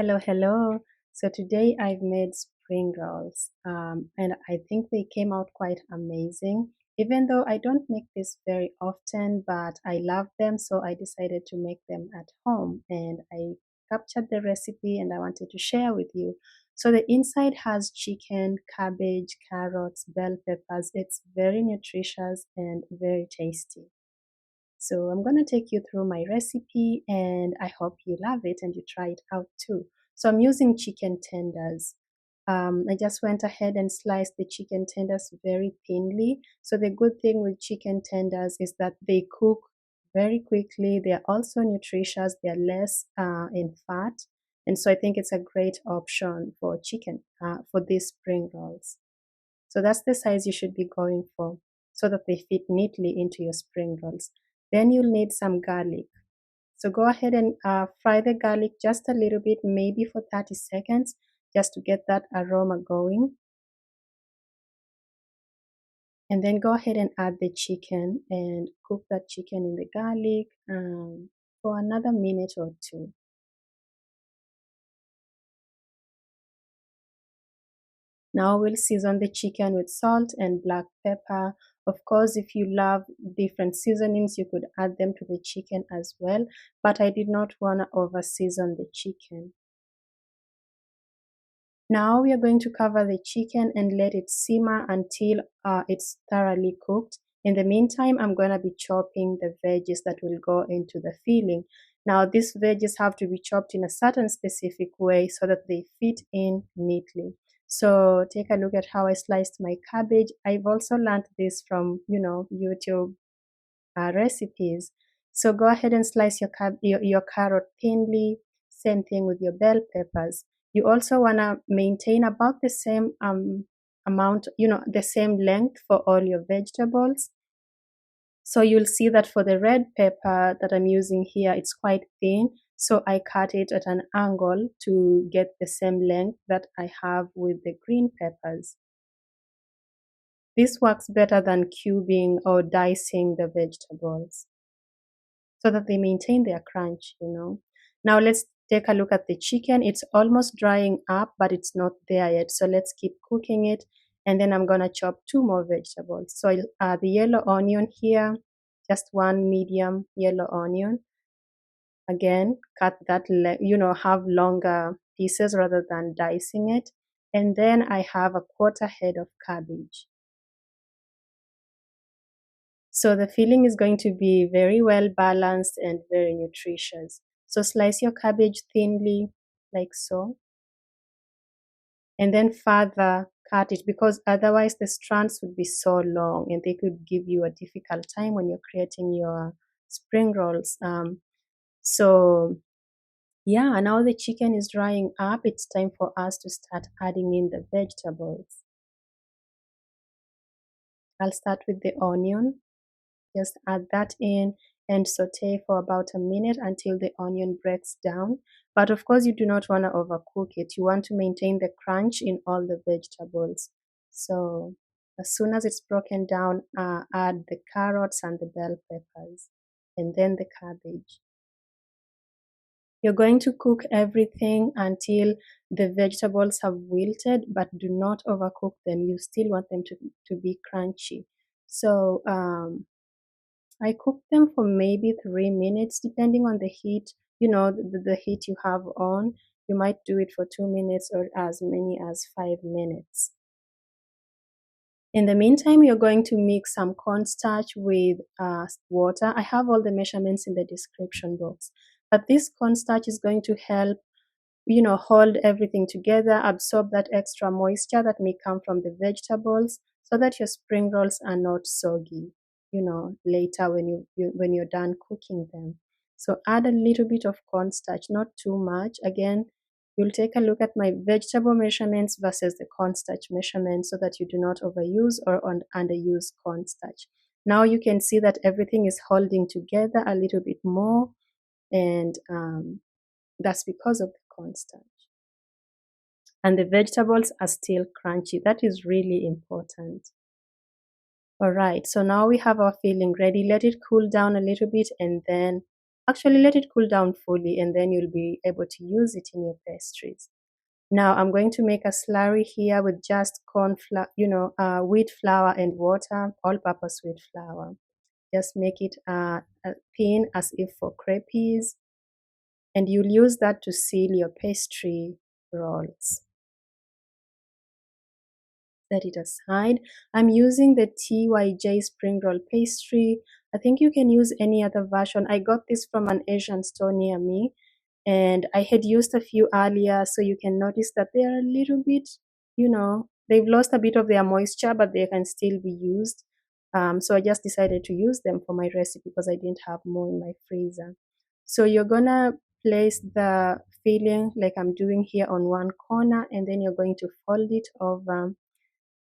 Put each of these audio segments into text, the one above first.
Hello, hello. So today I've made spring rolls, and I think they came out quite amazing. Even though I don't make this very often, but I love them, so I decided to make them at home. And I captured the recipe and I wanted to share with you. So the inside has chicken, cabbage, carrots, bell peppers. It's very nutritious and very tasty. So I'm going to take you through my recipe and I hope you love it and you try it out too. So I'm using chicken tenders. I just went ahead and sliced the chicken tenders very thinly. So the good thing with chicken tenders is that they cook very quickly. They're also nutritious. They're less in fat. And so I think it's a great option for chicken, for these spring rolls. So that's the size you should be going for so that they fit neatly into your spring rolls. Then you'll need some garlic. So go ahead and fry the garlic just a little bit, maybe for 30 seconds, just to get that aroma going. And then go ahead and add the chicken and cook that chicken in the garlic for another minute or two. Now we'll season the chicken with salt and black pepper. Of course, if you love different seasonings, you could add them to the chicken as well, but I did not want to over season the chicken. Now we are going to cover the chicken and let it simmer until it's thoroughly cooked. In the meantime, I'm going to be chopping the veggies that will go into the filling. Now these veggies have to be chopped in a certain specific way so that they fit in neatly. So take a look at how I sliced my cabbage. I've also learned this from, YouTube recipes. So go ahead and slice your carrot thinly. Same thing with your bell peppers. You also want to maintain about the same amount, the same length for all your vegetables. So you'll see that for the red pepper that I'm using here, it's quite thin. So I cut it at an angle to get the same length that I have with the green peppers. This works better than cubing or dicing the vegetables so that they maintain their crunch. Now let's take a look at the chicken. It's almost drying up, but it's not there yet. So let's keep cooking it. And then I'm going to chop two more vegetables. So the yellow onion here, just one medium yellow onion. Again, cut that, have longer pieces rather than dicing it. And then I have a quarter head of cabbage. So the filling is going to be very well balanced and very nutritious. So slice your cabbage thinly, like so. And then further cut it because otherwise the strands would be so long and they could give you a difficult time when you're creating your spring rolls. So yeah, now the chicken is drying up. It's time for us to start adding in the vegetables. I'll start with the onion. Just add that in and saute for about a minute until the onion breaks down. But of course, you do not want to overcook it. You want to maintain the crunch in all the vegetables. So as soon as it's broken down, add the carrots and the bell peppers and then the cabbage. You're going to cook everything until the vegetables have wilted, but do not overcook them. You still want them to be crunchy. So I cook them for maybe 3 minutes, depending on the heat, the heat you have on. You might do it for 2 minutes or as many as 5 minutes. In the meantime, you're going to mix some cornstarch with water. I have all the measurements in the description box. But this cornstarch is going to help, hold everything together, absorb that extra moisture that may come from the vegetables so that your spring rolls are not soggy, later when you're done cooking them. So add a little bit of cornstarch, not too much. Again, you'll take a look at my vegetable measurements versus the cornstarch measurements so that you do not overuse or underuse cornstarch. Now you can see that everything is holding together a little bit more, and that's because of the cornstarch. And the vegetables are still crunchy. That is really important. All right, so now we have our filling ready. Let it cool down a little bit and then Actually, let it cool down fully and then you'll be able to use it in your pastries. Now I'm going to make a slurry here with just corn flour, wheat flour and water, all-purpose wheat flour. Just make it thin as if for crepes, and you'll use that to seal your pastry rolls. Set it aside. I'm using the TYJ spring roll pastry. I think you can use any other version. I got this from an Asian store near me, and I had used a few earlier, so you can notice that they are a little bit, they've lost a bit of their moisture, but they can still be used. So I just decided to use them for my recipe because I didn't have more in my freezer. So you're gonna place the filling like I'm doing here on one corner, and then you're going to fold it over.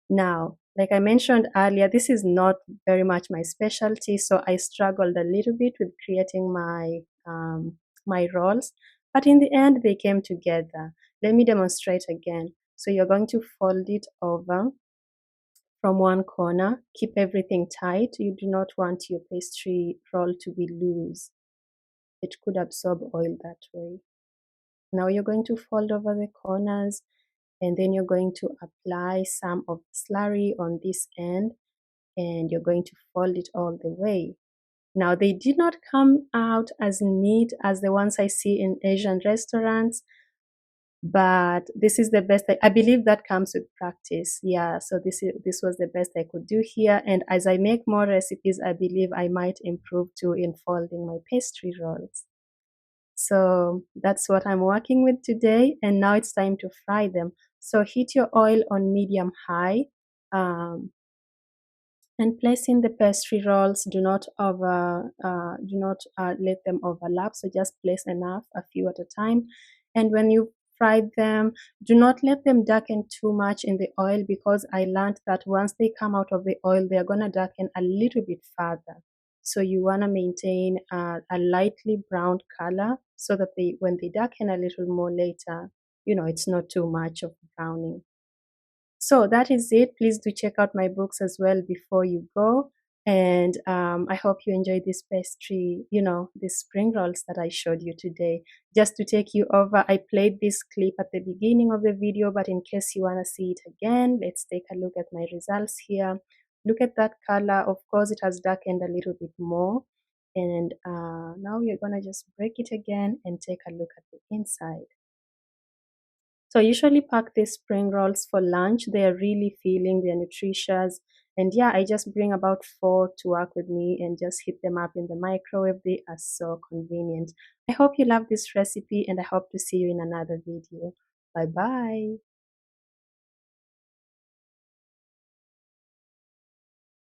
Now, like I mentioned earlier, this is not very much my specialty, so I struggled a little bit with creating my rolls, but in the end they came together. Let me demonstrate again. So you're going to fold it over from one corner. Keep everything tight. You do not want your pastry roll to be loose. It could absorb oil that way. Now you're going to fold over the corners, and then you're going to apply some of the slurry on this end, and you're going to fold it all the way. Now they did not come out as neat as the ones I see in Asian restaurants, but this is the best. I believe that comes with practice. Yeah, so this was the best I could do here, and as I make more recipes, I believe I might improve too in folding my pastry rolls. So that's what I'm working with today, and now it's time to fry them. So heat your oil on medium high, and place in the pastry rolls. Do not let them overlap. So just place enough, a few at a time. And when you fry them, do not let them darken too much in the oil, because I learned that once they come out of the oil, they're gonna darken a little bit further. So you wanna maintain a lightly brown color, so that when they darken a little more later, it's not too much of browning. So that is it. Please do check out my books as well before you go. And I hope you enjoyed this pastry, these spring rolls that I showed you today. Just to take you over, I played this clip at the beginning of the video, but in case you want to see it again, let's take a look at my results here. Look at that color. Of course, it has darkened a little bit more. And now we're going to just break it again and take a look at the inside. So I usually pack these spring rolls for lunch. They are really filling, they're nutritious. And yeah, I just bring about 4 to work with me and just heat them up in the microwave. They are so convenient. I hope you love this recipe, and I hope to see you in another video. Bye bye.